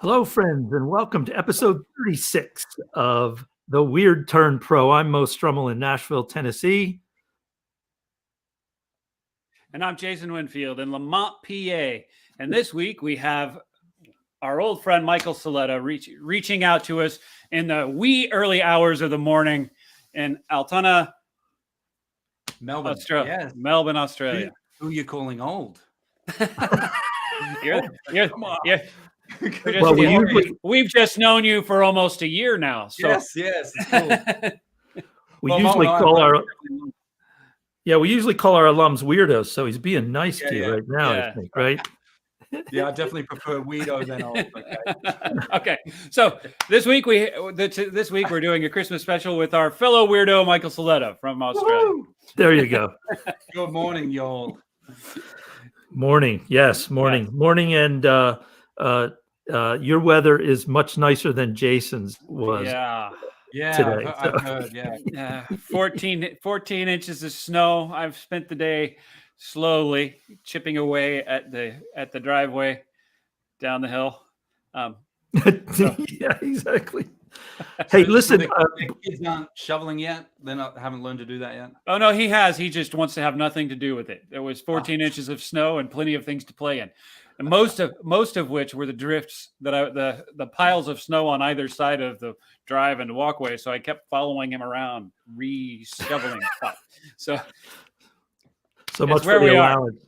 Hello, friends, and welcome to episode 36 of the Weird Turn Pro. I'm Mo Strummel in Nashville, Tennessee. And I'm Jason Winfield in Lamont, PA. And this week we have our old friend Michael Saleta reaching out to us in the wee early hours of the morning in Altona, Melbourne, Australia. Yes. Melbourne, Australia. Who are you calling old? Come on. We've just known you for almost a year now. So. Yes, it's cool. We usually call our alums weirdos, so he's being nice to you right now, I think, right? Yeah, I definitely prefer weirdo than old. Okay, so this week we're doing a Christmas special with our fellow weirdo Michael Saleta from Australia. Woo! There you go. Good morning, y'all. Morning, yes, morning, and your weather is much nicer than Jason's was. Yeah, today. I've heard. 14 inches of snow. I've spent the day slowly chipping away at the driveway down the hill. Yeah, exactly. Hey, listen, the kids aren't shoveling yet. Haven't learned to do that yet. Oh no, he has. He just wants to have nothing to do with it. There was 14 inches of snow and plenty of things to play in, and most of which were the drifts the piles of snow on either side of the drive and the walkway. So I kept following him around, re-shoveling stuff. So much for the allowance.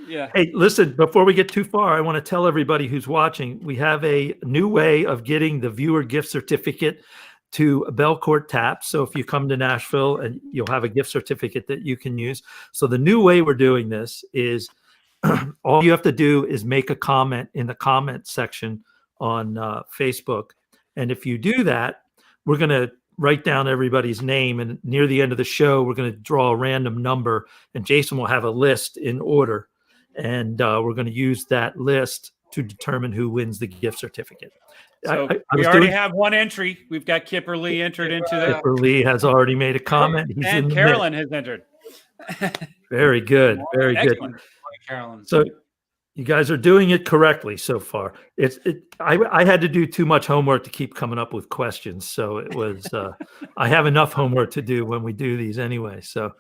Yeah. Hey, listen, before we get too far, I want to tell everybody who's watching, we have a new way of getting the viewer gift certificate to Belcourt Taps. So if you come to Nashville, and you'll have a gift certificate that you can use. So the new way we're doing this is all you have to do is make a comment in the comment section on Facebook. And if you do that, we're going to write down everybody's name. And near the end of the show, we're going to draw a random number. And Jason will have a list in order. And we're going to use that list to determine who wins the gift certificate. So we already have one entry. We've got Kipper Lee entered into that. Kipper Lee has already made a comment. And Carolyn has entered. Very good. Very Excellent. good. Carolyn. So you guys are doing it correctly so far. I had to do too much homework to keep coming up with questions. So it was, I have enough homework to do when we do these anyway. So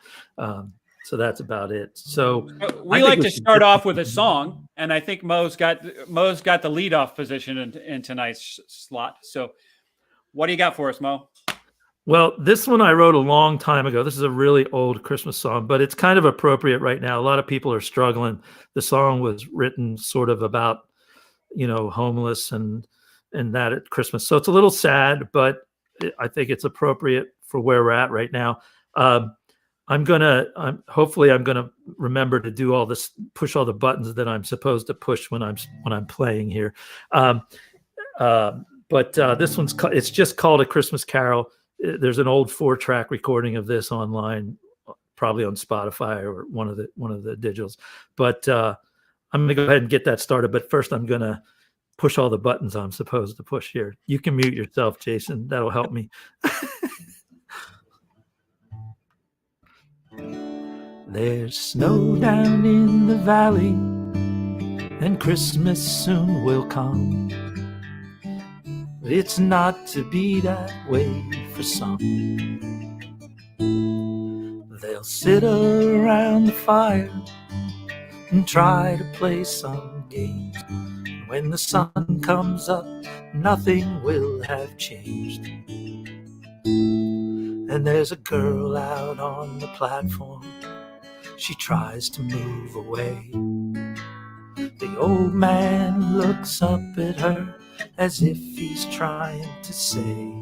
that's about it. So we like to start off with a song, and I think Mo's got the leadoff position in tonight's slot. So what do you got for us, Mo? Well, this one I wrote a long time ago. This is a really old Christmas song, but it's kind of appropriate right now. A lot of people are struggling. The song was written sort of about, homeless and that at Christmas. So it's a little sad, but I think it's appropriate for where we're at right now. Hopefully I'm gonna remember to do all this, push all the buttons that I'm supposed to push when I'm playing here. But this it's just called A Christmas Carol. There's an old 4-track recording of this online, probably on Spotify or one of the digitals. But I'm gonna go ahead and get that started. But first, I'm gonna push all the buttons I'm supposed to push here. You can mute yourself, Jason. That'll help me. There's snow down in the valley, and Christmas soon will come. But it's not to be that way for some. They'll sit around the fire and try to play some games. When the sun comes up, nothing will have changed. And there's a girl out on the platform. She tries to move away. The old man looks up at her as if he's trying to say,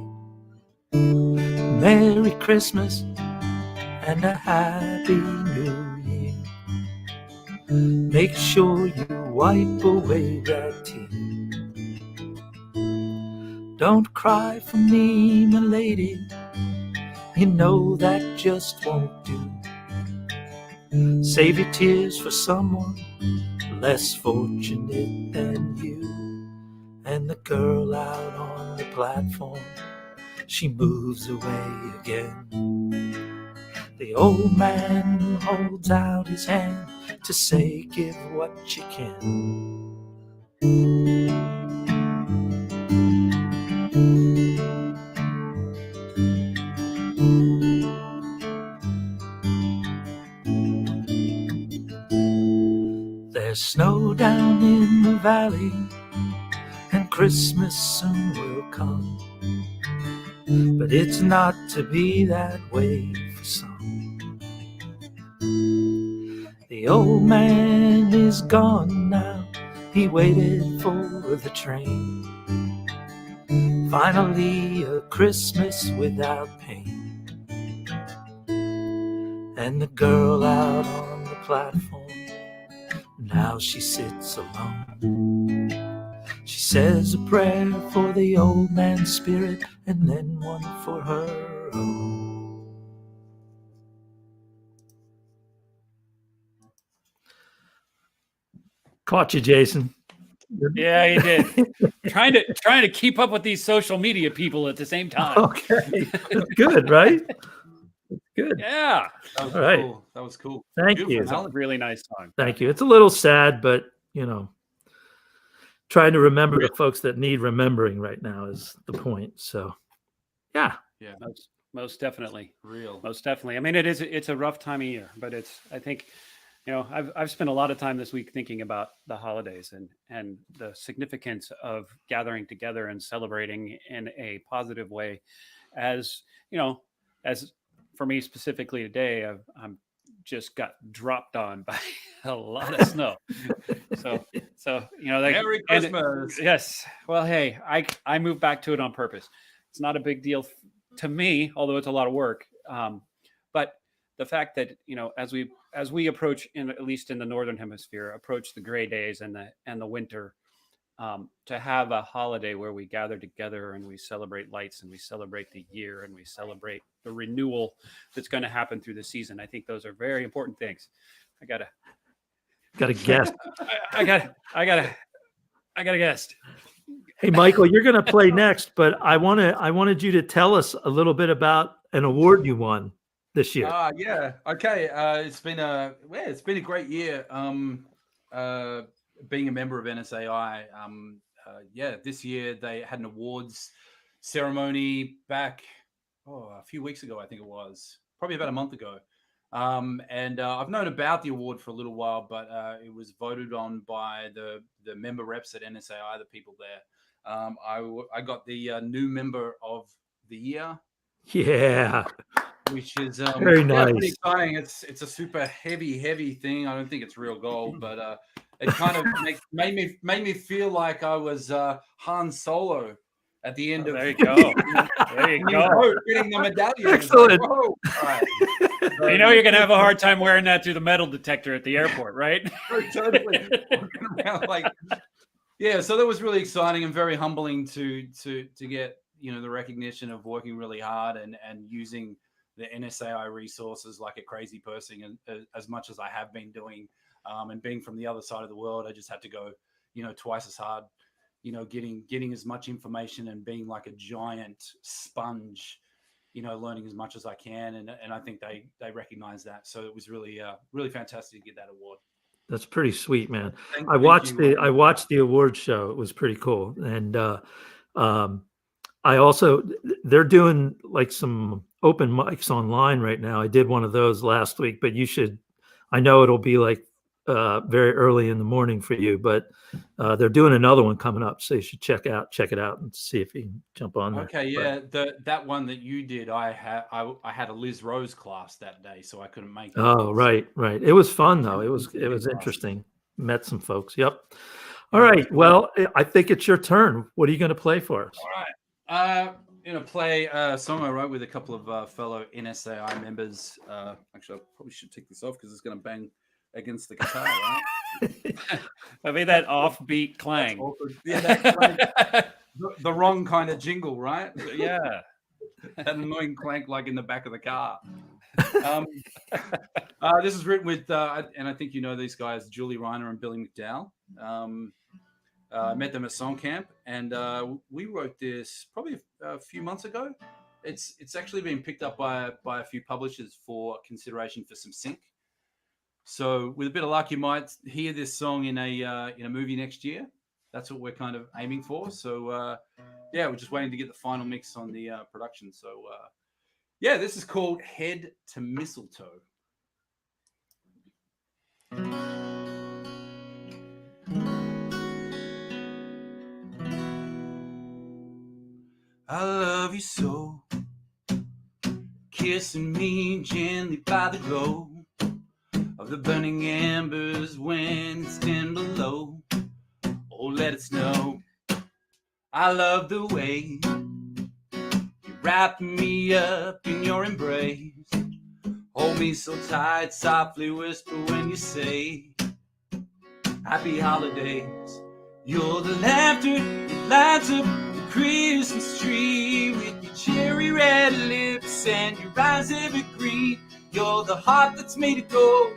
Merry Christmas and a Happy New Year. Make sure you wipe away that tear. Don't cry for me, my lady. You know that just won't do. Save your tears for someone less fortunate than you. And the girl out on the platform, she moves away again. The old man holds out his hand to say, give what you can. There's snow down in the valley, and Christmas soon will come. But it's not to be that way for some. The old man is gone now, he waited for the train. Finally a Christmas without pain. And the girl out on the platform, now she sits alone. She says a prayer for the old man's spirit, and then one for her own. Caught you, Jason. Yeah, he did. trying to keep up with these social media people at the same time. Okay, good, right? Good. Yeah, That was All right. cool. That was cool. Thank Beautiful you. it's a talent. really nice song. Thank you. It's a little sad, but trying to remember the folks that need remembering right now is the point. So, yeah. Yeah, Most definitely. real. Most definitely. I mean, it's a rough time of year, but I think, I've spent a lot of time this week thinking about the holidays and the significance of gathering together and celebrating in a positive way. As as for me specifically today, I'm just got dropped on by a lot of snow. So Merry and Christmas. yes. Well, hey, I moved back to it on purpose. It's not a big deal to me, although it's a lot of work. But the fact that as we approach, at least in the northern hemisphere, approach the gray days and the winter, to have a holiday where we gather together and we celebrate lights and we celebrate the year and we celebrate the renewal that's going to happen through the season. I think those are very important things. I got a guest. I got a guest. Hey, Michael, you're going to play next, but I wanted you to tell us a little bit about an award you won this year. Yeah. Okay. It's been a great year. Being a member of NSAI. This year they had an awards ceremony back a few weeks ago. I think it was probably about a month ago. And I've known about the award for a little while, but it was voted on by the member reps at NSAI, the people there. I got the new member of the year. Yeah, which is very nice. pretty exciting. It's a super heavy thing. I don't think it's real gold, but it kind of made me feel like I was Han Solo at the end of. There you go. There you go. Getting the medallion. Excellent. Like, whoa. Right. You're gonna have a hard time wearing that through the metal detector at the airport, right? Totally. Walking around like, yeah. So that was really exciting and very humbling to get the recognition of working really hard and using the NSAI resources like a crazy person, and as much as I have been doing, and being from the other side of the world, I just had to go, twice as hard, getting as much information and being like a giant sponge, learning as much as I can. And I think they recognize that. So it was really, really fantastic to get that award. That's pretty sweet, man. Thank I watched you. the award show. It was pretty cool. And I also, they're doing like some open mics online right now. I did one of those last week, but I know it'll be like very early in the morning for you, but they're doing another one coming up. So you should check it out and see if you can jump on there. Okay. Yeah. That one that you did, I had a Liz Rose class that day, so I couldn't make it. Oh, right. It was fun though. It was interesting. Met some folks. Yep. All right. Well, I think it's your turn. What are you going to play for us? All right. I'm going to play a song I wrote with a couple of fellow NSAI members. Actually, I probably should take this off because it's going to bang against the guitar, right? I made that offbeat clang. Yeah, that clank. The wrong kind of jingle, right? Yeah. That annoying clank like in the back of the car. This is written with, and I think these guys, Julie Reiner and Billy McDowell. I met them at Song Camp, and we wrote this probably a few months ago. It's actually been picked up by a few publishers for consideration for some sync. So with a bit of luck, you might hear this song in a movie next year. That's what we're kind of aiming for. So we're just waiting to get the final mix on the production. So this is called Head to Mistletoe. I love you so. Kissing me gently by the glow of the burning embers when it's 10 below. Oh, let it snow. I love the way you wrap me up in your embrace. Hold me so tight, softly whisper when you say happy holidays. You're the laughter that lights up the Christmas tree with your cherry red lips and your eyes evergreen. You're the heart that's made of gold,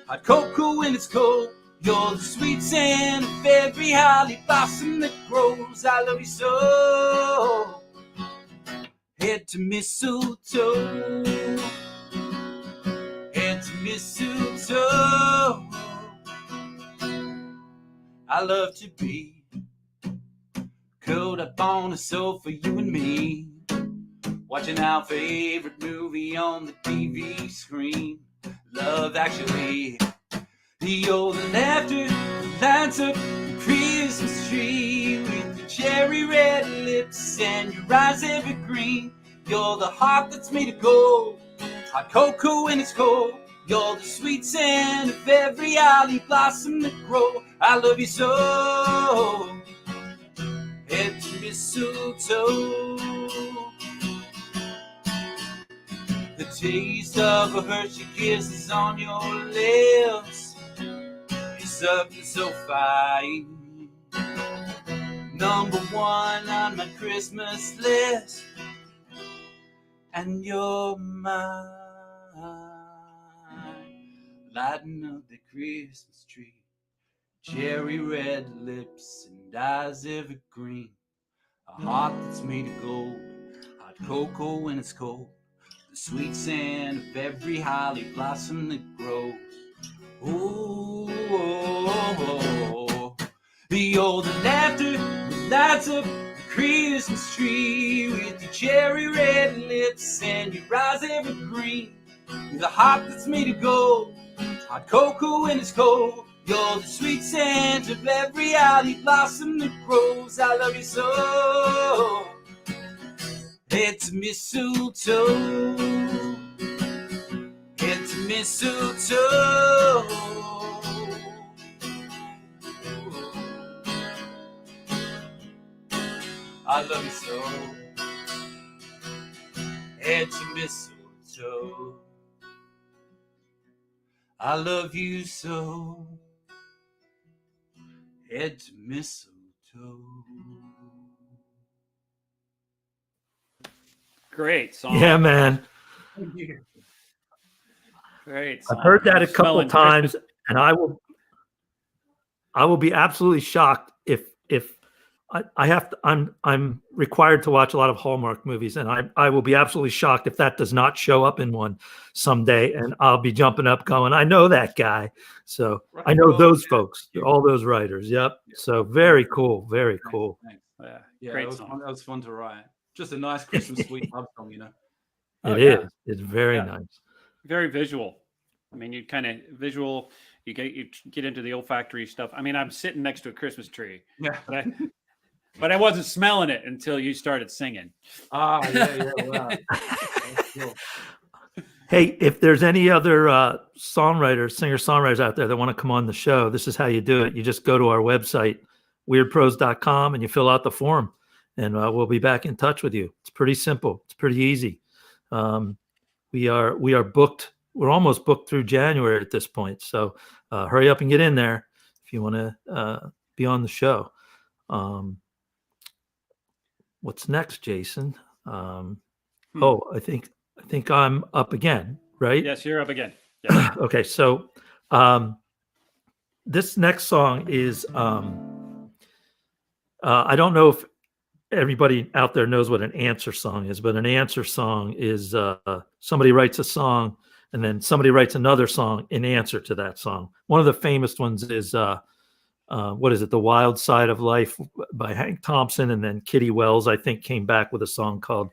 hot cocoa when it's cold. You're the sweet scent of every holly blossom that grows. I love you so. Head to mistletoe, head to mistletoe. I love to be curled up on a sofa, you and me, watching our favorite movie on the TV screen. Love Actually. You're the laughter that lights up the Christmas tree with your cherry red lips and your eyes evergreen. You're the heart that's made of gold, hot cocoa when it's cold. You're the sweet scent of every holly blossom that grows. I love you so. Head to mistletoe. The taste of a Hershey kiss is on your lips. You're something so fine. Number one on my Christmas list. And you're mine. Lighting up the Christmas tree. Cherry red lips and eyes evergreen. A heart that's made of gold. Hot cocoa when it's cold. The sweet scent of every holly blossom that grows. Oh, oh, oh, oh. You're the laughter that lights up the Christmas tree with your cherry red lips and your eyes evergreen. With a heart that's made of gold, hot cocoa when it's cold. You're the sweet scent of every holly blossom that grows. I love you so. Head to mistletoe, head to mistletoe. I love you so. Head to mistletoe. I love you so. Head to mistletoe. Great song. Yeah, man. Great song. I've heard that a couple Smelling times, Christmas. and I will be absolutely shocked if I have to. I'm required to watch a lot of Hallmark movies, and I will be absolutely shocked if that does not show up in one someday, and I'll be jumping up, going, "I know that guy." So I know those folks, all those writers. Yep. So very cool. Very cool. Thanks. Yeah, Yeah, great that was song. fun. That was fun to write. Just a nice Christmas sweet love song, you know. Oh, It yeah. is. It's very Yeah. nice. Very visual. I mean, you kind of visual. You get into the olfactory stuff. I mean, I'm sitting next to a Christmas tree, Yeah. but I wasn't smelling it until you started singing. Ah, yeah, wow. That's cool. Hey, if there's any other songwriters, singer-songwriters out there that want to come on the show, this is how you do it. You just go to our website, weirdpros.com, and you fill out the form, and we'll be back in touch with you. It's pretty simple. It's pretty easy. We are booked. We're almost booked through January at this point. So hurry up and get in there if you want to be on the show. What's next, Jason? Oh, I think I'm up again, right? Yes, you're up again. Yeah. Okay, so this next song is I don't know if everybody out there knows what an answer song is, but an answer song is somebody writes a song and then somebody writes another song in answer to that song. One of the famous ones is what is it? The Wild Side of Life by Hank Thompson, and then Kitty Wells, I think, came back with a song called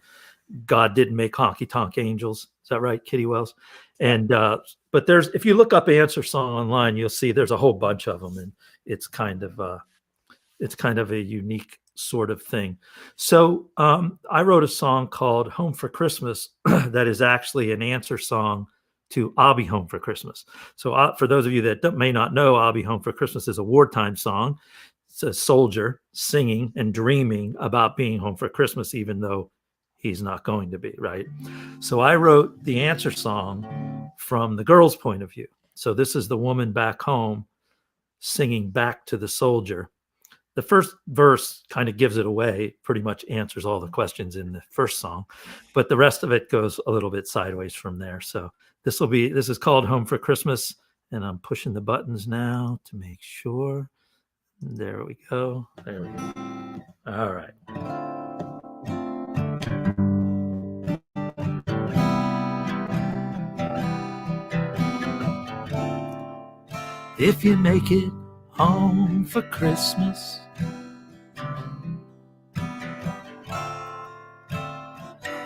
God Didn't Make Honky Tonk Angels. Is that right, Kitty Wells? And but there's, if you look up answer song online, you'll see there's a whole bunch of them, and it's kind of a unique sort of thing. So I wrote a song called Home for Christmas that is actually an answer song to I'll Be Home for Christmas. So for those of you that may not know, I'll Be Home for Christmas is a wartime song. It's a soldier singing and dreaming about being home for Christmas, even though he's not going to be, right? So I wrote the answer song from the girl's point of view. So this is the woman back home singing back to the soldier. The first verse kind of gives it away, pretty much answers all the questions in the first song, but the rest of it goes a little bit sideways from there. So this is called Home for Christmas, and I'm pushing the buttons now to make sure. There we go. There we go. All right. If you make it home for Christmas,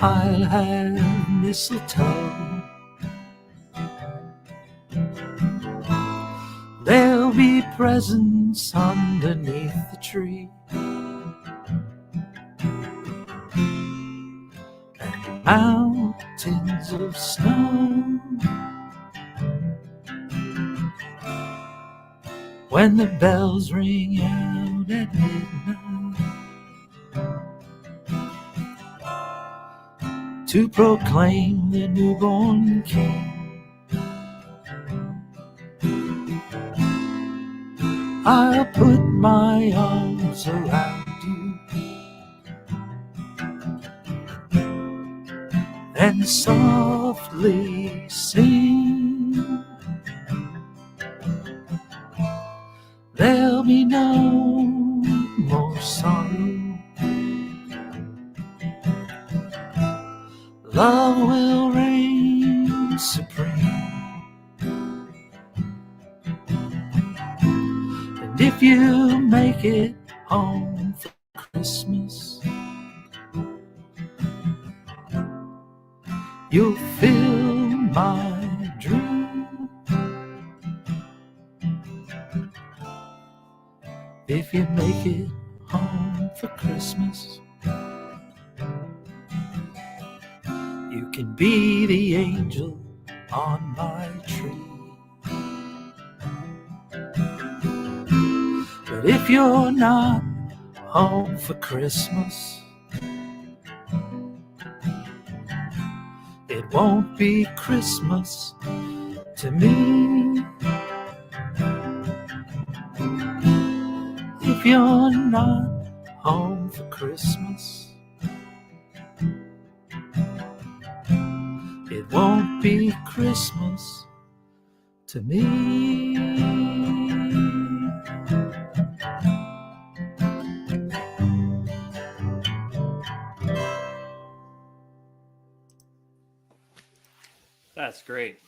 I'll have mistletoe. There'll be presents underneath the tree, and mountains of snow. When the bells ring out at midnight to proclaim the newborn king, I'll put my arms around you and softly sing. There'll be no more sorrow. Love will reign supreme. And if you make it home for Christmas, you'll fill my dream. If you make it home for Christmas, you can be the angel on my tree. But if you're not home for Christmas, it won't be Christmas to me. If you're not home for Christmas, it won't be Christmas to me. That's great.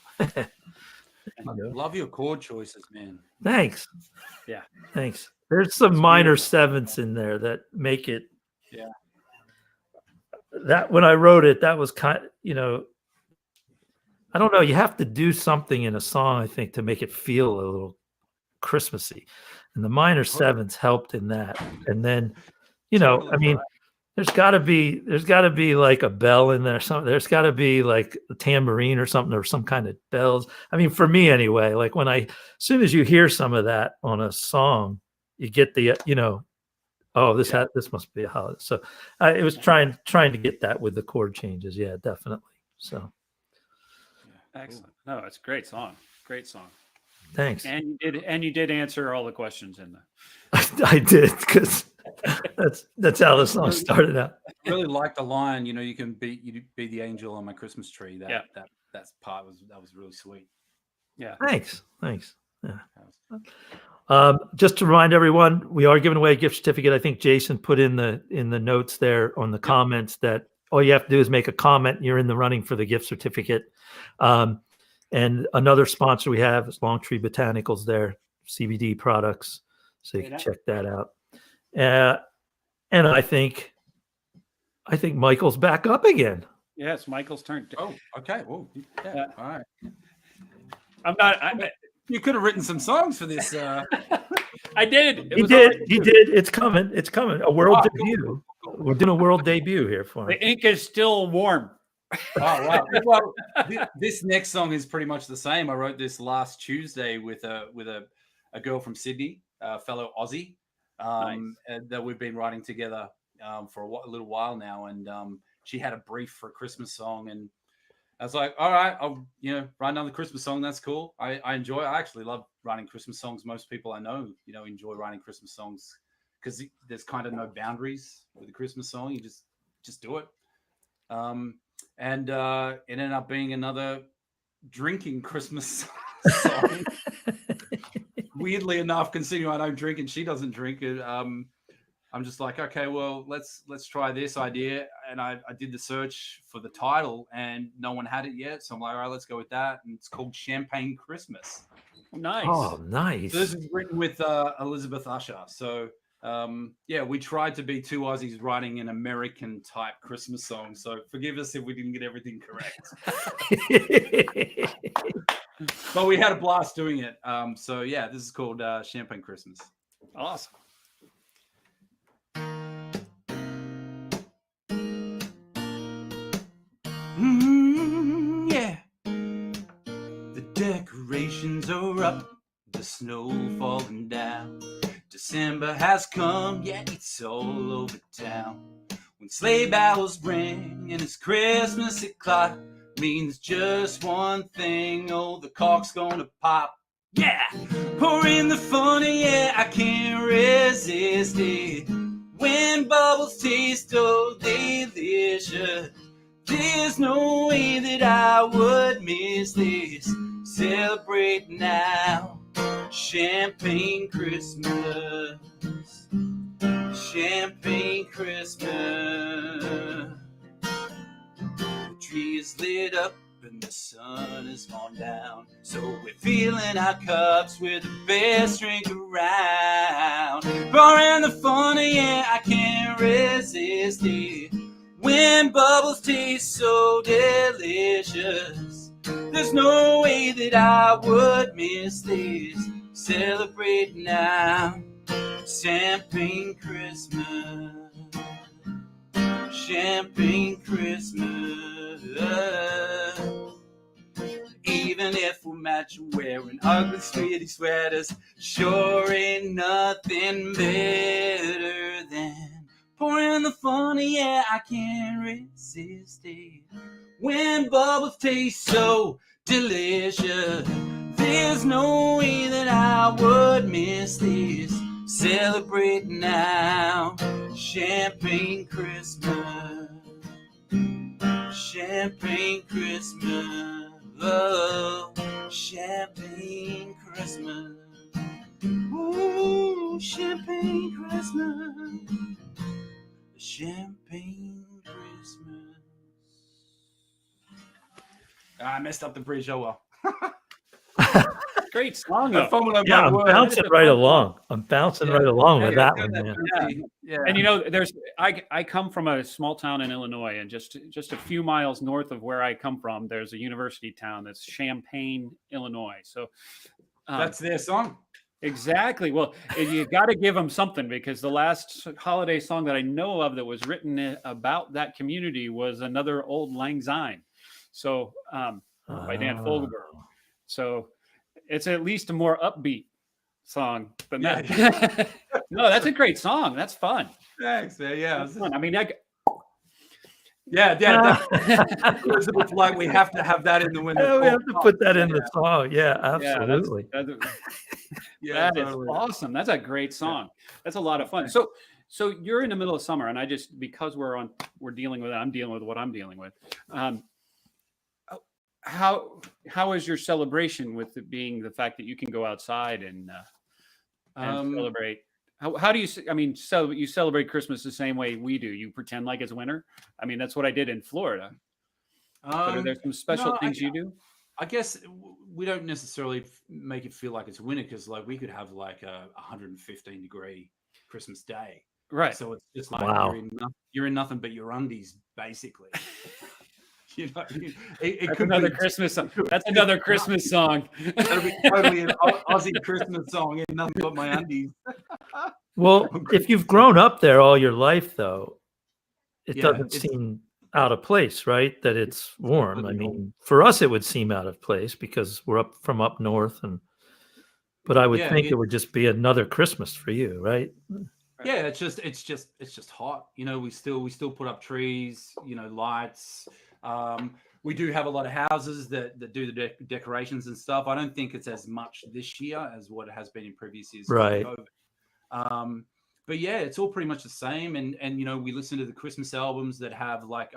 Love your chord choices, man. Thanks. Yeah. Thanks. There's some minor sevenths in there that make it. Yeah. That when I wrote it, that was kind of, I don't know. You have to do something in a song, I think, to make it feel a little Christmassy. And the minor sevenths helped in that. And then, I mean, there's got to be like a bell in there. There's got to be like a tambourine or something, or some kind of bells. I mean, for me anyway, like as soon as you hear some of that on a song, you get the, this must be a holiday. So it was trying to get that with the chord changes. Yeah, definitely. So. Excellent. No, it's a great song. Great song. Thanks. And you did answer all the questions in there. I did, because that's how the song started out. I really liked the line, you can be the angel on my Christmas tree. That part was really sweet. Yeah. Thanks. Yeah. Just to remind everyone, we are giving away a gift certificate. I think Jason put in the notes there on the comments that all you have to do is make a comment. You're in the running for the gift certificate. And another sponsor we have is Longtree Botanicals, their CBD products. So you can check that out. And I think Michael's back up again. Yeah, it's Michael's turn. Oh, okay. Well, yeah. All right. You could have written some songs for this. I did. He did. It's coming. It's coming. A world debut. We're doing a world debut here for him. The ink is still warm. Oh wow! Well, this next song is pretty much the same. I wrote this last Tuesday with a girl from Sydney, a fellow Aussie, and that we've been writing together for a little while now. And she had a brief for a Christmas song, and I was like, all right, I'll write another Christmas song. That's cool. I enjoy. I actually love writing Christmas songs. Most people I know, enjoy writing Christmas songs because there's kind of no boundaries with a Christmas song. You just do it. And it ended up being another drinking Christmas song. Weirdly enough, considering I don't drink and she doesn't drink it, I'm just like, okay, well, let's try this idea. And I did the search for the title, and no one had it yet. So I'm like, all right, let's go with that. And it's called Champagne Christmas. Nice. Oh, nice. So this is written with Elizabeth Usher. So we tried to be two Aussies writing an American type Christmas song. So forgive us if we didn't get everything correct. But we had a blast doing it. This is called Champagne Christmas. Awesome. Yeah. The decorations are up, the snow falling down. December has come, yet it's all over town. When sleigh bells ring and it's Christmas o'clock, means just one thing, oh, the cork's gonna pop. Yeah, pour in the funny, yeah, I can't resist it. When bubbles taste so delicious, there's no way that I would miss this. Celebrate now, Champagne Christmas, Champagne Christmas. The tree is lit up and the sun has gone down, so we're filling our cups with the best drink around. Pouring the funny, yeah, I can't resist it. When bubbles taste so delicious, there's no way that I would miss this. Celebrate now, Champagne Christmas, Champagne Christmas. Even if we're matching wearing ugly sweetie sweaters, sure ain't nothing better than pouring the funny, yeah, I can't resist it. When bubbles taste so delicious, there's no way that I would miss this. Celebrate now, Champagne Christmas, Champagne Christmas, oh, Champagne Christmas, ooh, Champagne Christmas, Champagne Christmas. I messed up the bridge. Oh well. Great song. Yeah, I'm bouncing right along. I'm bouncing right along with that one. Yeah. And I come from a small town in Illinois, and just a few miles north of where I come from, there's a university town that's Champaign, Illinois. So that's their song. Exactly. Well, you got to give them something, because the last holiday song that I know of that was written about that community was another Old Lang Syne. So by Dan Fogelberg. So it's at least a more upbeat song than that. No, that's a great song. That's fun. Thanks, man. Yeah, that's fun. I mean, Elizabeth, like, we have to have that in the window. Yeah, we have to put that in the song. Yeah, absolutely. That is awesome. That's a great song. That's a lot of fun. So you're in the middle of summer, and because we're dealing with it, I'm dealing with what I'm dealing with. How is your celebration with it being the fact that you can go outside and celebrate? How do you? I mean, so you celebrate Christmas the same way we do? You pretend like it's winter. I mean, that's what I did in Florida. But are there some special things you do? I guess we don't necessarily make it feel like it's winter, because like we could have like a 115-degree Christmas day, right? So it's just like you're in nothing but your undies, basically. You know, it That's could another be Christmas song. That's another Christmas song. that'll be totally an Aussie Christmas song and nothing but my undies. Well, if you've grown up there all your life, though, it Yeah, doesn't it's seem out of place, right? That it's warm. I completely normal. mean, for us, it would seem out of place because we're up north, but I would Yeah, think it would just be another Christmas for you, right? yeah, it's just hot. You know, we still put up trees, you know, lights. We do have a lot of houses that do the decorations and stuff. I don't think it's as much this year as what it has been in previous years. 'Cause of Right. COVID. But yeah, it's all pretty much the same. And you know, we listen to the Christmas albums that have like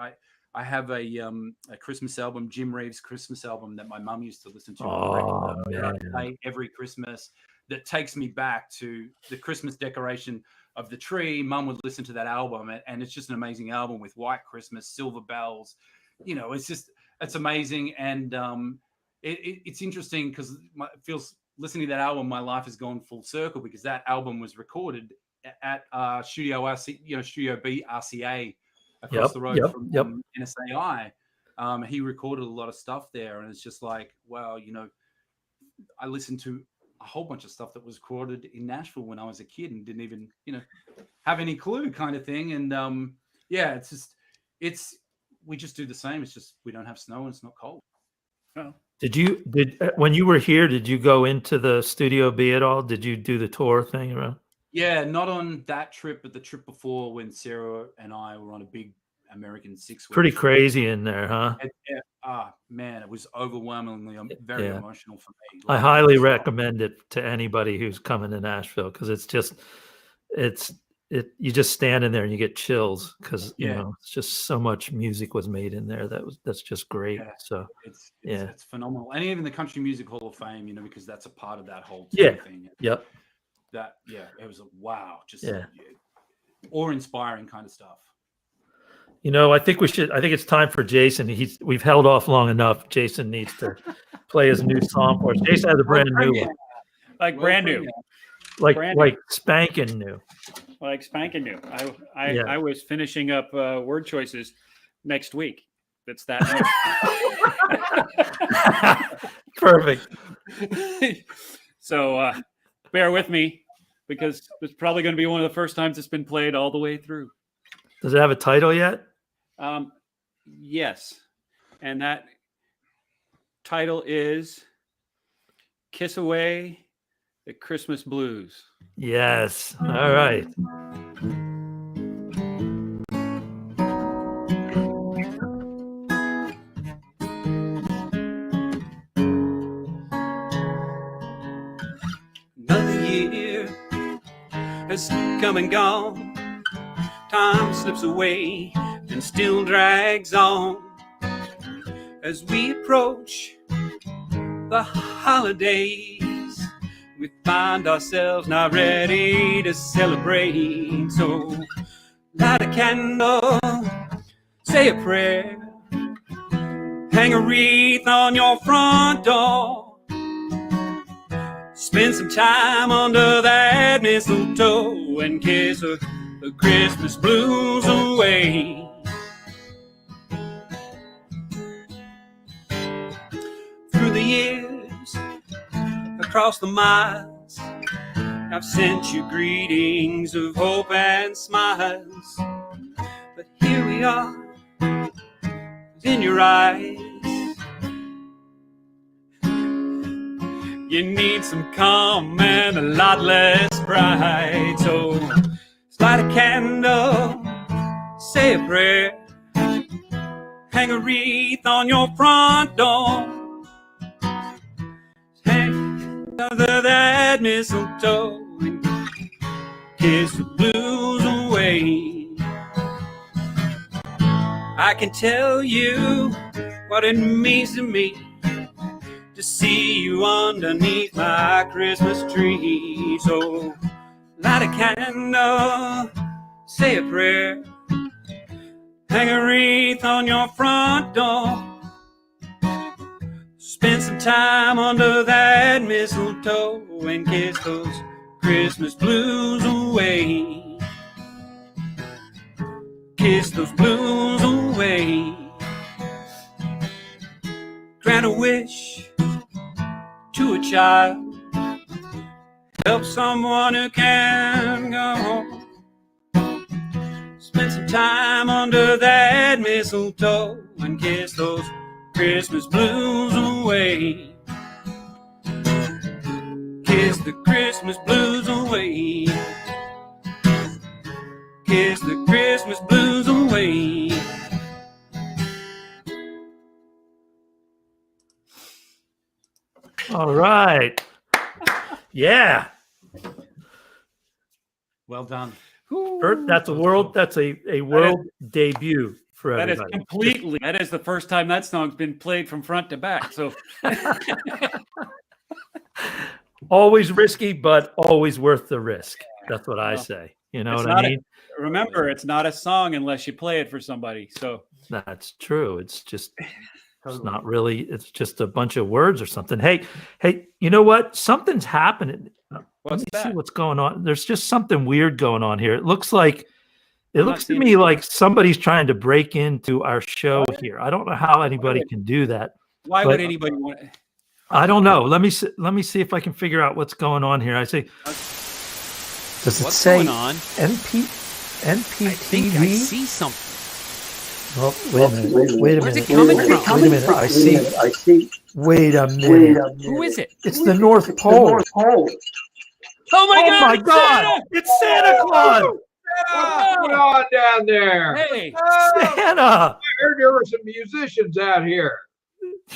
I have a Christmas album, Jim Reeves' Christmas album that my mum used to listen to on Oh, regular man. play every Christmas. That takes me back to the Christmas decoration of the tree. Mum would listen to that album, and it's just an amazing album with White Christmas, Silver Bells. You know, it's amazing, and it's interesting because it feels listening to that album, my life has gone full circle because that album was recorded at Studio RC, you know, Studio B RCA across the road from NSAI. He recorded a lot of stuff there, and it's just like, wow, you know, I listened to a whole bunch of stuff that was recorded in Nashville when I was a kid and didn't even, you know, have any clue, kind of thing. And yeah, we just do the same. It's just we don't have snow and it's not cold. Oh. When you were here, did you go into the Studio B at all? Did you do the tour thing around? Yeah, not on that trip, but the trip before when Sarah and I were on a big American 6-week. Pretty crazy in there, huh? Man, it was overwhelmingly very emotional for me. I highly recommend it to anybody who's coming to Nashville because you just stand in there and you get chills because you know it's just so much music was made in there that's just great. Yeah. So it's phenomenal, and even the Country Music Hall of Fame, you know, because that's a part of that whole thing. Yep. It was a wow, just awe-inspiring kind of stuff. You know, I think it's time for Jason. We've held off long enough. Jason needs to play his new song for us. Jason has a brand new one. Brand new. Like spanking new. Like spanking new. I was finishing up word choices next week. That's that new. Perfect. So bear with me because it's probably going to be one of the first times it's been played all the way through. Does it have a title yet? Yes. And that title is Kiss Away the Christmas Blues. Yes. All right. Another year has come and gone. Time slips away and still drags on. As we approach the holidays, we find ourselves not ready to celebrate. So light a candle, say a prayer, hang a wreath on your front door, spend some time under that mistletoe and kiss the Christmas blues away. Through the years, across the miles, I've sent you greetings of hope and smiles. But here we are, in your eyes. You need some calm and a lot less pride. So light a candle, say a prayer, hang a wreath on your front door, hang under that mistletoe and kiss the blues away. I can tell you what it means to me to see you underneath my Christmas tree. So light a candle, say a prayer, hang a wreath on your front door, spend some time under that mistletoe and kiss those Christmas blues away. Kiss those blues away. a wish to a child. Help someone who can go home. Spend some time under that mistletoe and kiss those Christmas blues away. Kiss the Christmas blues away. Kiss the Christmas blues away. All right. Yeah. Well done. That's a world debut for That is everybody. completely, that is the first time that song's been played from front to back. So Always risky, but always worth the risk. That's what I Well, say. You know it's what I not mean? remember, it's not a song unless you play it for somebody. So That's true. It's just, it's not really, it's just a bunch of words or something. Hey, you know what? Something's happening. what's Let me see that? what's going on. There's just something weird going on here. It looks like, I'm not to seeing me it. like somebody's trying to break into our show here. I don't know how anybody can do that. Why But- would anybody want it? I don't know. Let me see if I can figure out what's going on here. I say, does it What's say going on? NP I think I NPTV? see something. Oh, wait a minute. Wait a Where's minute. it coming Wait from? a minute. I see. Wait a minute. Who is it? It's the North Pole. Oh Oh my God! It's Santa Claus. What's going on down there? Hey, Santa. I heard there were some musicians out here.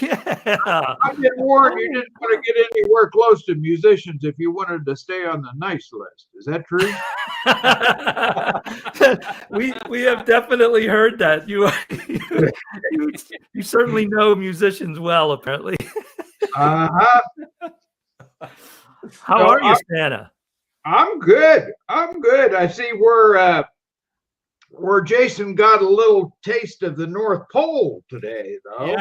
Yeah. I've been warned you didn't want to get anywhere close to musicians if you wanted to stay on the nice list. Is that true? we have definitely heard that. You certainly know musicians well, apparently. Uh-huh. How No, are you, Santa? I'm good. I'm good. I see where Jason got a little taste of the North Pole today, though.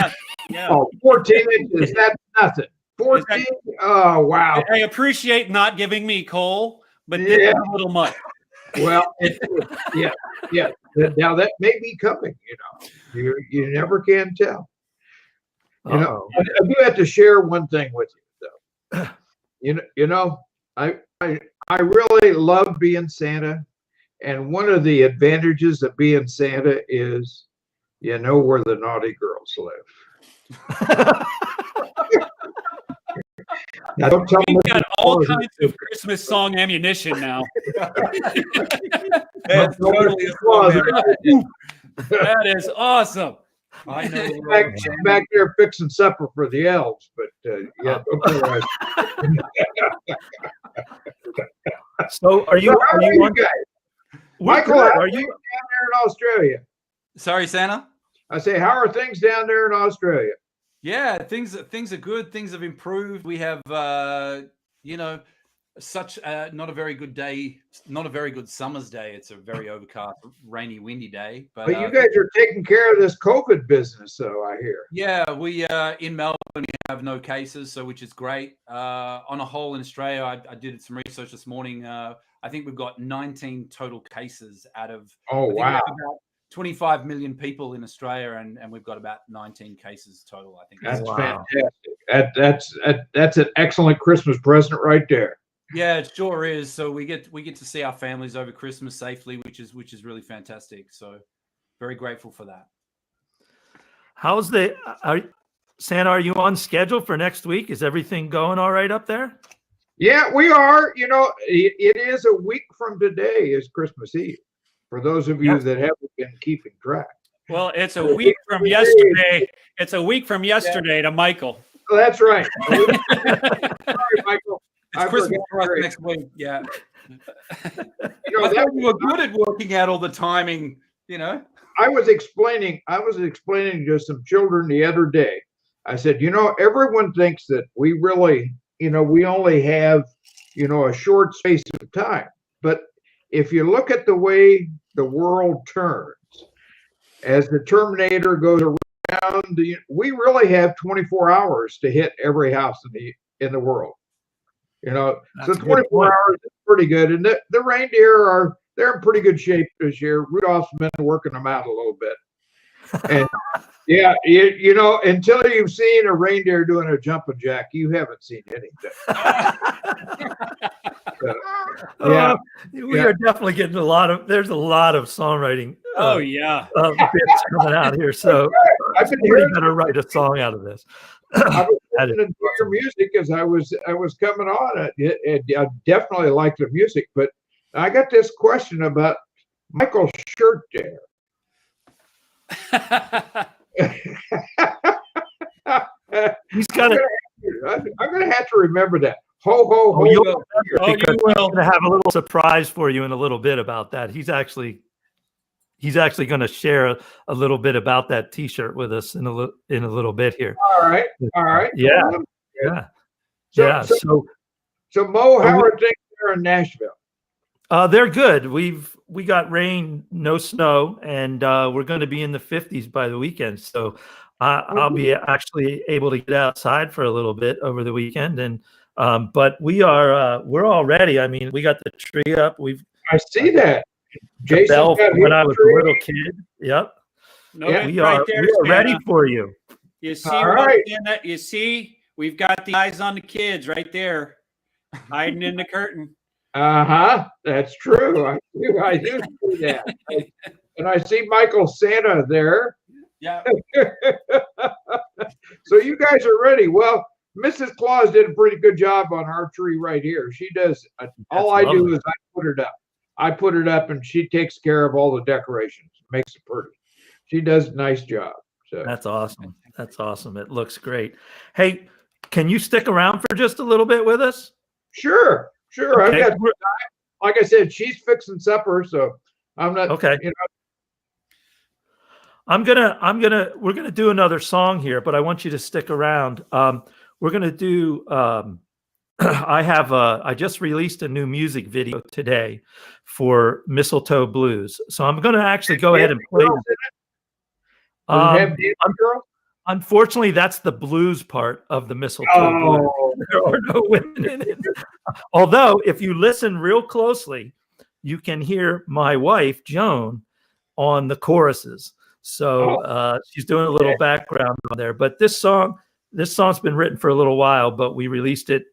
yeah. Oh, 14 inches, that's nothing. 14? Oh, wow. I appreciate not giving me coal, but this is a little much. Well, yeah. Now that may be coming, you never can tell. Uh-oh. I do have to share one thing with you, though. I really love being Santa, and one of the advantages of being Santa is you know where the naughty girls live. Now, don't tell We've me got all kinds of Christmas song ammunition now. That's totally a song there. That is awesome. I know. back there fixing supper for the elves, but don't tell us. So are you How are you on? guys? We're Michael, good. how Are are you? things down there in Australia? Sorry, Santa. I say, how are things down there in Australia? Yeah, things are good. Things have improved. We have, such not a very good day, not a very good summer's day. It's a very overcast, rainy, windy day. But But you guys are taking care of this COVID business, so I hear. yeah, we in Melbourne we have no cases, so which is great. On a whole in Australia, I did some research this morning. I think we've got 19 total cases out of. Oh, I think we wow. have about 25 million people in Australia, and we've got about 19 cases total. I think That's Wow. fantastic. That's an excellent Christmas present right there. Yeah, it sure is. So we get to see our families over Christmas safely, which is really fantastic. So very grateful for that. How's Santa? Are you on schedule for next week? Is everything going all right up there? Yeah, we are. It is a week from today is Christmas Eve. For those of you that haven't been keeping track. Well, it's a week from yesterday. It's a week from yesterday to Michael. Oh, that's right. Sorry, Michael. It's I Christmas forgot for us your- next week. Yeah. I that thought you were good at working out all the timing. I was explaining to some children the other day. I said, everyone thinks that we really, we only have, a short space of time. But if you look at the way the world turns, as the Terminator goes around, we really have 24 hours to hit every house in the world. So That's a good 24 point. hours is pretty good. And the reindeer they're in pretty good shape this year. Rudolph's been working them out a little bit. And yeah, you know, until you've seen a reindeer doing a jumping jack, you haven't seen anything. Yeah, We are definitely getting there's a lot of songwriting. Oh yeah. Bits coming out here. So I've been we hearing better write a song out of this. I was That is listening to your music as I was coming on. I definitely like the music, but I got this question about Michael's shirt there. He's got it. I'm going to have to remember that. Ho ho ho! You'll ho. Oh, you because will. I'm going to have a little surprise for you in a little bit about that. He's actually going to share a little bit about that T-shirt with us in a little bit here. All right, all right. Yeah, Well, yeah, So- yeah. So Mo, how are things there in Nashville? They're good. We got rain, no snow, and we're going to be in the 50s by the weekend. So I'll be actually able to get outside for a little bit over the weekend. And but we're all ready. I mean, we got the tree up. I see that. The Jason's bell got from when his I was tree. a little kid. Yep. No, Yeah, We right are there, ready Santa. for you. You see, All right. Rosanna, you see, we've got the eyes on the kids right there, hiding in the curtain. Uh-huh. That's true. I do see that. And I see Michael Santa there. Yeah. So you guys are ready. Well, Mrs. Claus did a pretty good job on our tree right here. She does. All I do lovely. is I put it up. I put it up and she takes care of all the decorations, makes it pretty. She does a nice job. So That's awesome. That's awesome. It looks great. Hey, can you stick around for just a little bit with us? sure. Okay. I've got, like I said, she's fixing supper, so I'm not Okay. you know, we're gonna do another song here, but I want you to stick around. We're gonna do I just released a new music video today for Mistletoe Blues. So I'm gonna actually go ahead and play. Does it have dancing girls? Unfortunately, that's the blues part of the Mistletoe Blues. Oh, There are no women in it. Although, if you listen real closely, you can hear my wife, Joan, on the choruses. So she's doing a little background on there. But this song's been written for a little while, but we released it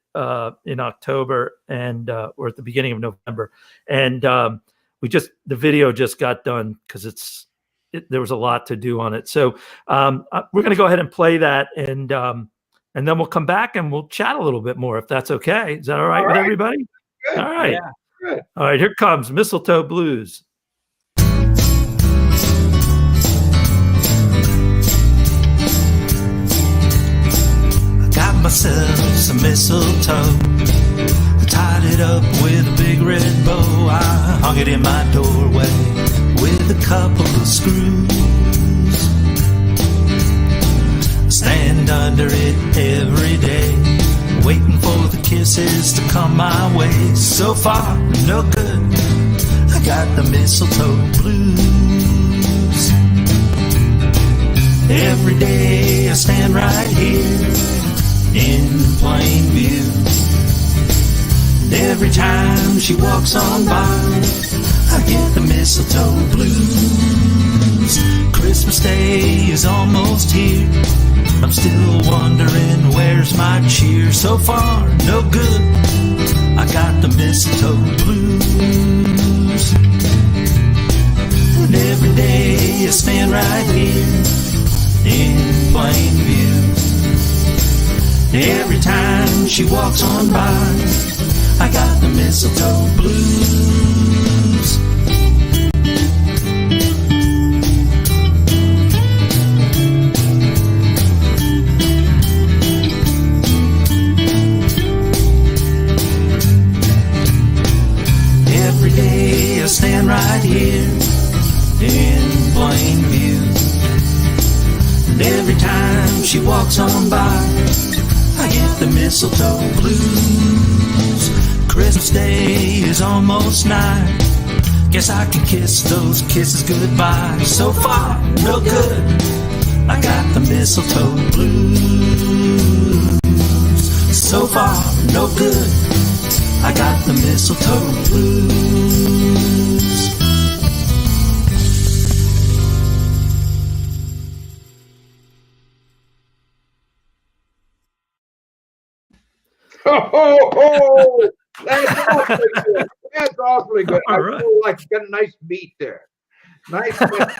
in October and or at the beginning of November. And the video just got done because there was a lot to do on it. So we're going to go ahead and play that, and then we'll come back and we'll chat a little bit more if that's okay. Is that all right with everybody? good. All right. Yeah. Good. All right. Here comes Mistletoe Blues. I got myself some mistletoe, tied it up with a big red bow. I hung it in my doorway with a couple of screws. Stand under it every day, waiting for the kisses to come my way. So far, no good, I got the mistletoe blues. Every day I stand right here in plain view, and every time she walks on by, I get the mistletoe blues. Christmas Day is almost here, I'm still wondering where's my cheer. So far, no good, I got the mistletoe blues. And every day I stand right here in plain view, every time she walks on by, I got the mistletoe blues. Every day I stand right here in plain view, and every time she walks on by, I get the mistletoe blues. Christmas Day is almost nigh, guess I can kiss those kisses goodbye. So far, no good, I got the mistletoe blues. So far, no good, I got the mistletoe blues. Oh, that's awfully good. That's awfully good. I All right. feel like got a nice beat there. Nice, nice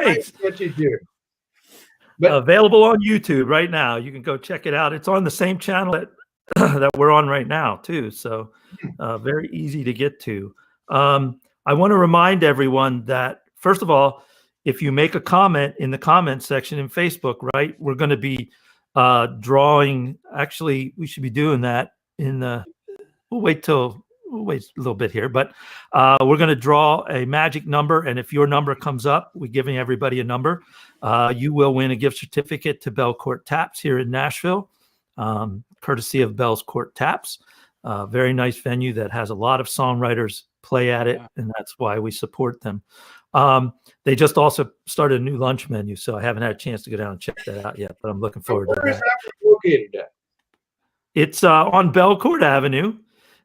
Thanks. what you do. But Available on YouTube right now. You can go check it out. It's on the same channel that we're on right now too. So very easy to get to. I want to remind everyone that, first of all, if you make a comment in the comment section in Facebook, right, we're going to be drawing. Actually, we should be doing that in the. We'll wait a little bit here, but we're going to draw a magic number, and if your number comes up, we're giving everybody a number. You will win a gift certificate to Bell Court Taps here in Nashville, courtesy of Bell's Court Taps. Very nice venue that has a lot of songwriters play at it, and that's why we support them. They just also started a new lunch menu, so I haven't had a chance to go down and check that out yet, but I'm looking forward to where is that. that located at? It's on Belcourt Avenue,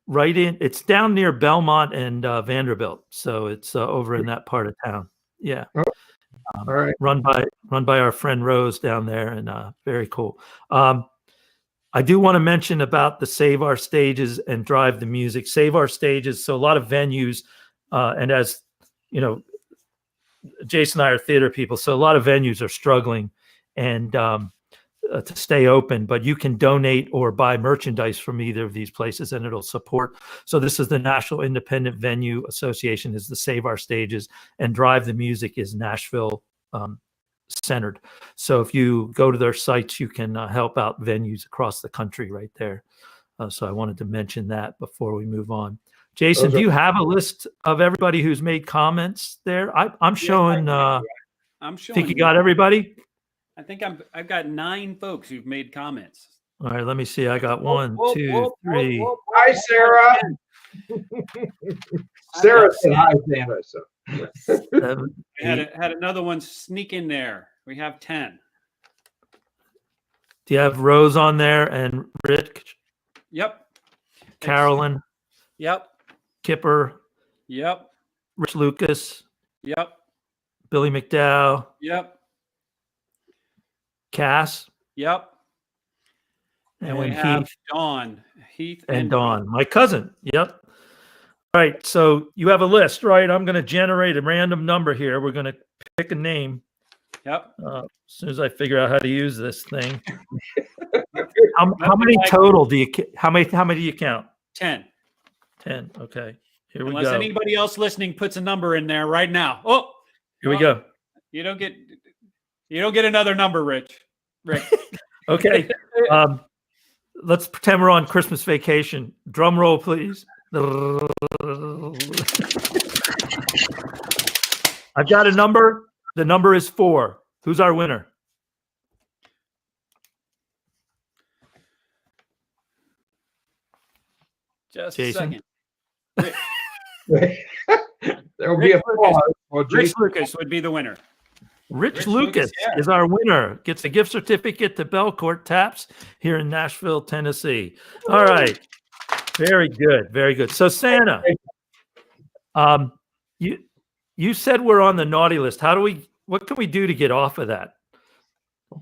right in. It's down near Belmont and Vanderbilt, so it's over in that part of town. Yeah, All right. run by our friend Rose down there, and very cool. I do want to mention about the Save Our Stages and Drive the Music. Save Our Stages. So a lot of venues, and as you know, Jason and I are theater people, so a lot of venues are struggling and to stay open, but you can donate or buy merchandise from either of these places and it'll support. So this is the National Independent Venue Association, is the Save Our Stages, and Drive the Music is Nashville centered. So if you go to their sites, you can help out venues across the country right there. So I wanted to mention that before we move on. Jason, do you have a list of everybody who's made comments there? I'm showing. I'm showing. Think you got everybody? I think I've got 9 folks who've made comments. All right, let me see. I got 1, 2, 3. Hi, Sarah. Sarah said hi, Santa. So. 7, We had 8. had another one sneak in there. We have 10. Do you have Rose on there and Rick, Yep. Carolyn, Yep. Kipper, Yep. Rich Lucas, Yep. Billy McDowell, Yep. Cass, Yep. And we and have Heath Dawn. Heath and Dawn, my cousin. Yep. All right, so you have a list, right? I'm going to generate a random number here. We're going to pick a name. Yep. As soon as I figure out how to use this thing. How many total do you? How many do you count? 10. 10. Okay. Here we Unless go. anybody else listening puts a number in there right now. Oh, Here we go. You don't get another number, Rick. Okay. Let's pretend we're on Christmas vacation. Drum roll, please. I've got a number. The number is 4. Who's our winner? Just Jason? a second. There'll be a pause. Well, Rich Jason, Lucas would be the winner. Rich Lucas, Lucas yeah. is our winner. Gets a gift certificate to Bell Court Taps here in Nashville, Tennessee. All right. Very good. Very good. So Santa, you said we're on the naughty list. What can we do to get off of that?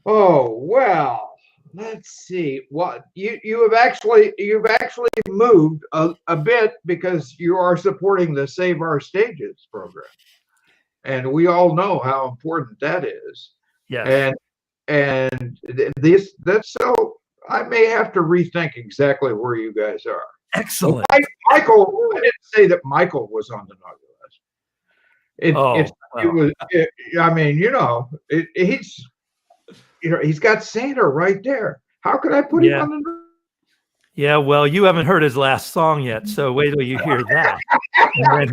oh well, let's see. What you've actually moved a bit because you are supporting the Save Our Stages program, and we all know how important that is. Yes. And that's so. I may have to rethink exactly where you guys are. Excellent. Michael, I didn't say that Michael was on the naughty list. I mean, he's got Santa right there. How could I put him on the? Yeah, well, you haven't heard his last song yet, so wait till you hear that, and then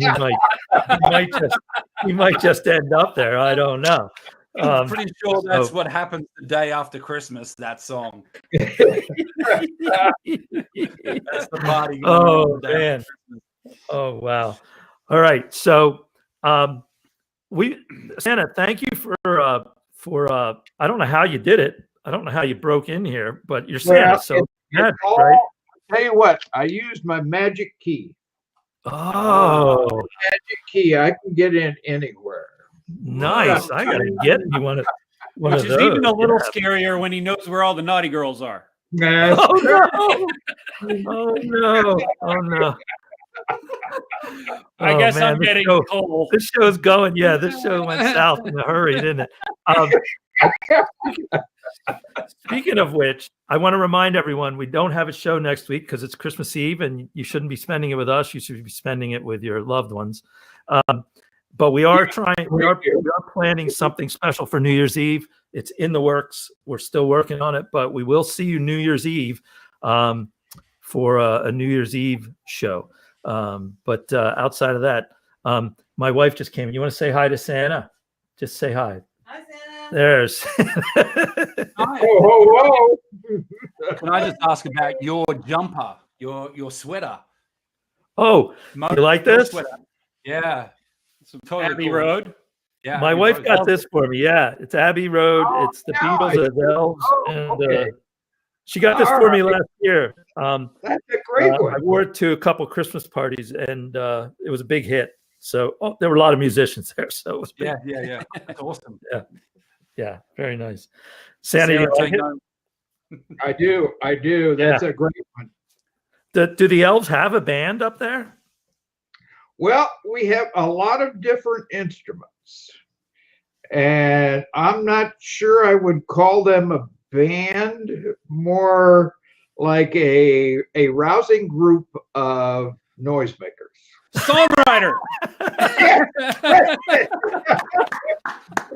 he might just end up there. I don't know. I'm pretty sure that's what happens the day after Christmas, that song. That's the party. Oh, man. Oh, wow. All right. So Santa, thank you for I don't know how you did it. I don't know how you broke in here, but you're Santa, so magic, right? I'll tell you what, I used my magic key. Oh, Magic key. I can get in anywhere. nice. I gotta get you one of Which those. is even a little scarier when he knows where all the naughty girls are. Nah, Oh no! Oh no! Oh no! I Oh, guess man, I'm this getting show- cold. This show's going. Yeah, this show went south in a hurry, didn't it? Speaking of which, I want to remind everyone we don't have a show next week because it's Christmas Eve, and you shouldn't be spending it with us. You should be spending it with your loved ones. But we are planning something special for New Year's Eve. It's in the works. We're still working on it, but we will see you New Year's Eve for a New Year's Eve show. But outside of that, my wife just came in. You want to say hi to Santa? Just say hi. Hi, Santa. There's. Hi. whoa. Can I just ask about your jumper, your sweater? Oh, Mo, you like your this? sweater. Yeah. Some Totally Abbey cool. Road. Yeah. My Abbey wife Road. got this for me. Yeah, it's Abbey Road. It's the yeah, Beatles, the Elves, and okay. she got this All for me right. last year. That's a great I one. wore it to a couple Christmas parties, and it was a big hit. So there were a lot of musicians there. So it was big. Yeah. That's awesome. Yeah, very nice. Santa, you Sarah, like take it? note. I do. That's a great one. Do the Elves have a band up there? Well, we have a lot of different instruments, and I'm not sure I would call them a band, more like a rousing group of noisemakers. Songwriter.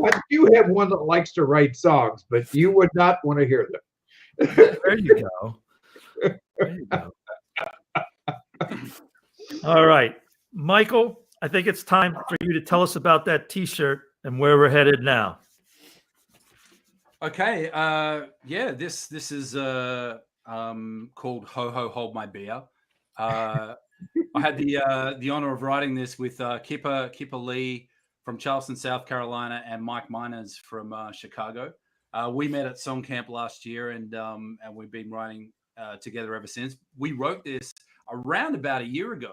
I do have one that likes to write songs, but you would not want to hear them. There you go. There you go. All right, Michael, I think it's time for you to tell us about that T-shirt and where we're headed now. Okay. This is called Ho Ho Hold My Beer. I had the honor of writing this with Kipper Lee from Charleston, South Carolina, and Mike Miners from Chicago. We met at Song Camp last year, and we've been writing together ever since. We wrote this around about a year ago.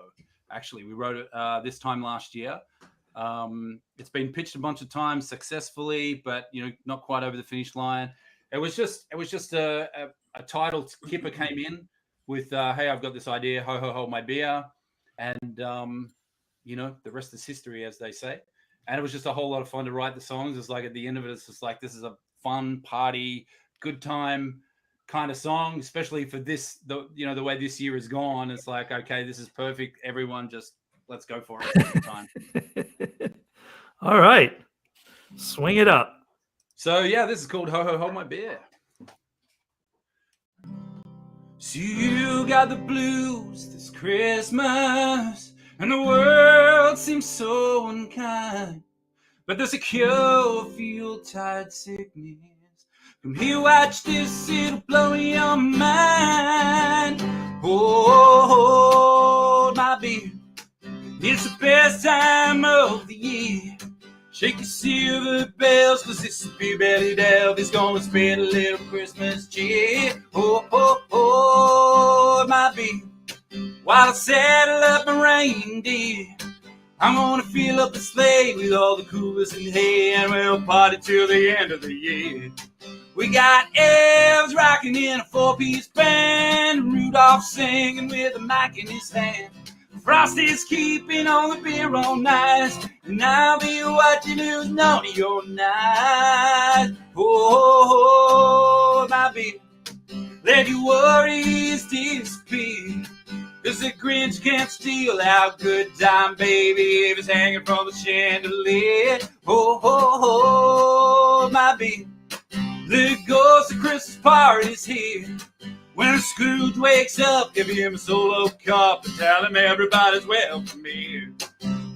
Actually, we wrote it this time last year. It's been pitched a bunch of times successfully, but not quite over the finish line. It was just a title. Kipper came in with, "Hey, I've got this idea. Ho ho hold my beer," and the rest is history, as they say. And it was just a whole lot of fun to write the songs. It's like at the end of it, it's just like this is a fun party, good time kind of song, especially for this. The way this year has gone, it's like, okay, this is perfect. Everyone, just let's go for it. Good time. All right, swing it up. So yeah, this is called Ho Ho Hold My Beer. So you got the blues this Christmas, and the world seems so unkind. But there's a cure for your tired sickness. Come here, watch this, it'll blow your mind. Hold my beer. It's the best time of the year. Shake your silver bells, cause this beer belly delve is gonna spend a little Christmas cheer. Oh, my beer. While I saddle up my reindeer, I'm gonna fill up the sleigh with all the coolest in hay, and we'll party till the end of the year. We got elves rocking in a four-piece band, Rudolph singing with a mic in his hand. Frosty's keeping all the beer all night, and I'll be watching who's naughty all night. Oh, my beer, let your worries disappear, 'cause the Grinch can't steal our good time, baby, if it's hanging from the chandelier. Oh, my beer, the ghost of Christmas party's here. When Scrooge wakes up, give him a solo cup and tell him everybody's welcome here.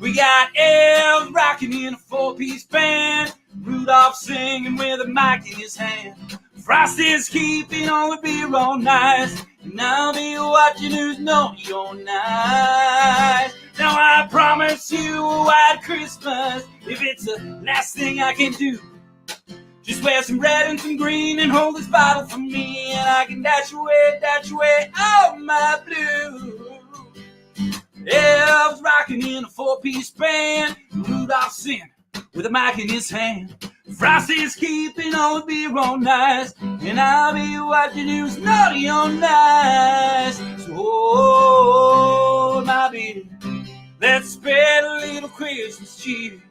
We got elves rocking in a four-piece band, Rudolph singing with a mic in his hand. Frosty's keeping all the beer all night, and I'll be watching who's naughty all night. Now I promise you a white Christmas, if it's the last thing I can do. Just wear some red and some green and hold this bottle for me, and I can dash away all my blue. Elves rocking in a four-piece band, Rudolph singing with a mic in his hand. Frosty's keeping all the beer on nice, and I'll be watching who's naughty on nice. So hold my beer, let's spread a little Christmas cheer.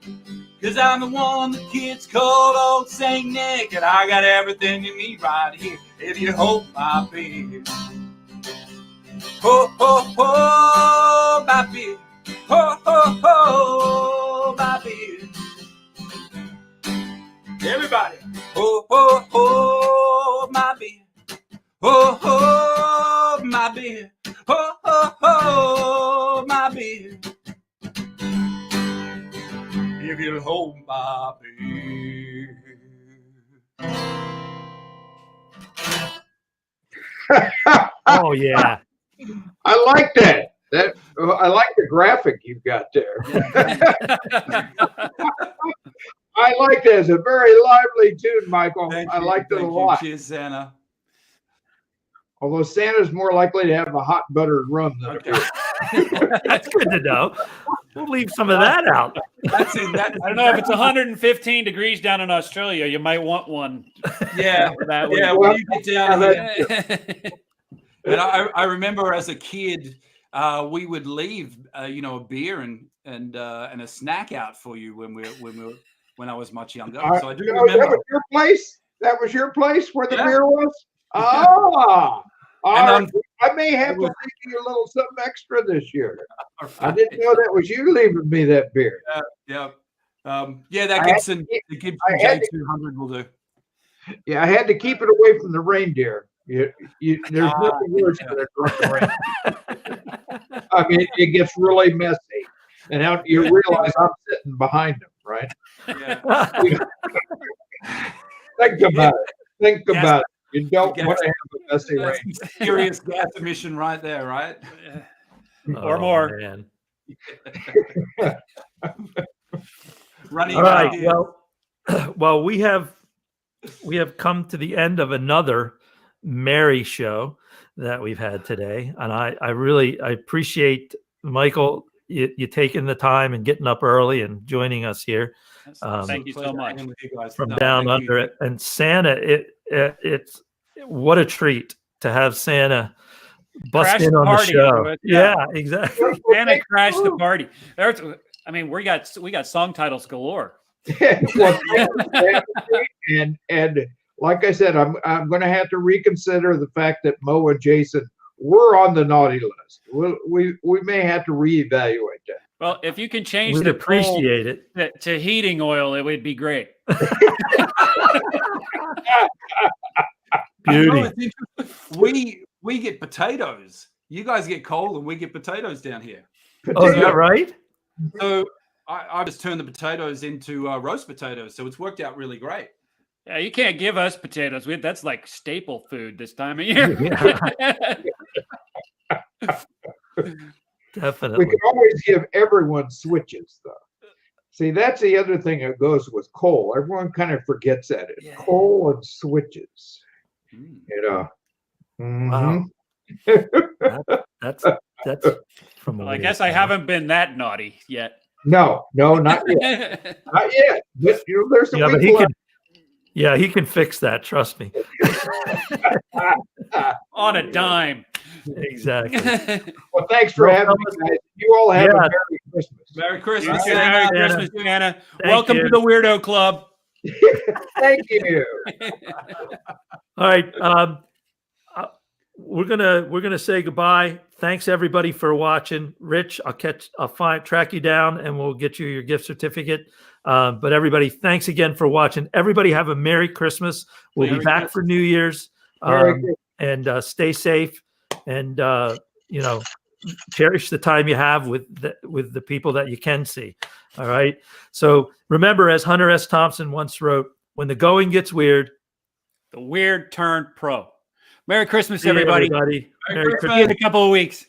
Cause I'm the one the kids call old Saint Nick, and I got everything you need right here if you hold my beer. Ho, ho, ho, my beer. Ho, ho, ho, my beer. Everybody. Ho, ho, ho, my beer. Ho, ho, my beer. Ho, ho, ho, my beer. If you'll hold my beer. Oh yeah. I like that. I like the graphic you've got there. I like that. It's a very lively tune, Michael. I liked it a lot. Cheers, Santa. Although Santa's more likely to have a hot buttered rum than a beer. That's good to know. We'll leave some of that out. That's in that. I don't know if it's 115 degrees down in Australia. You might want one. Yeah, That yeah. would- When you get down here, Yeah. and I remember as a kid, we would leave, a beer and a snack out for you when I was much younger. So I do That remember. was your place? That was your place where the Yeah. beer was? Ah. And, I may have to was- make you a little something extra this year. I didn't know that was you leaving me that beer. Yeah. That I had Gibson, to the Gibson I had to- J200 will do. Yeah, I had to keep it away from the reindeer. There's nothing worse than a drunk reindeer. I mean, it gets really messy. And now you realize I'm sitting behind them, right? Yeah. Think about it. Think Yes. about it. You don't Yes. want to have a messy That's rain. some serious gas emission right there, right? Or Oh, more. man. Running All right. down. Well, we have come to the end of another merry show that we've had today, and I appreciate Michael you taking the time and getting up early and joining us here Thank you so Pleasure much. hanging with you guys. from No, down thank you. under it. And Santa, it's what a treat to have Santa bust Crash in the on the party, show. yeah. Yeah, exactly. Santa crashed the party. We got song titles galore. Well, and like I said, I'm going to have to reconsider the fact that Mo and Jason were on the naughty list. We may have to reevaluate that. Well, if you can change We'd the coal appreciate it. to heating oil, it would be great. You know, Beauty. it's interesting. We get potatoes. You guys get coal, and we get potatoes down here. Oh, is that right? So I just turned the potatoes into roast potatoes. So it's worked out really great. Yeah, you can't give us potatoes. That's like staple food this time of year. We Definitely. can always give everyone switches, though. See, that's the other thing that goes with coal. Everyone kind of forgets that. It's Yeah. coal and switches, Mm. you know. Wow. That's from. Well, a I weird guess I time. haven't been that naughty yet. No, not yet. Not yet. But there's some Yeah, but people he can fix that. Trust me. On a dime. Exactly. Well, thanks for Well, having me, guys. You all have Yeah. a Merry Christmas. Merry You Christmas, too. Santa. Merry Santa. Christmas, Santa. Thank Welcome you. to the Weirdo Club. Thank you. All right. We're gonna say goodbye. Thanks everybody for watching. Rich, I'll track you down and we'll get you your gift certificate. But everybody, thanks again for watching. Everybody have a Merry Christmas. We'll be Merry back Christmas. for New Year's. Merry Christmas. And stay safe and cherish the time you have with the people that you can see. All right. So remember, as Hunter S. Thompson once wrote, when the going gets weird, The weird turned pro. Merry Christmas, see you, everybody. Merry Christmas. See you in a couple of weeks.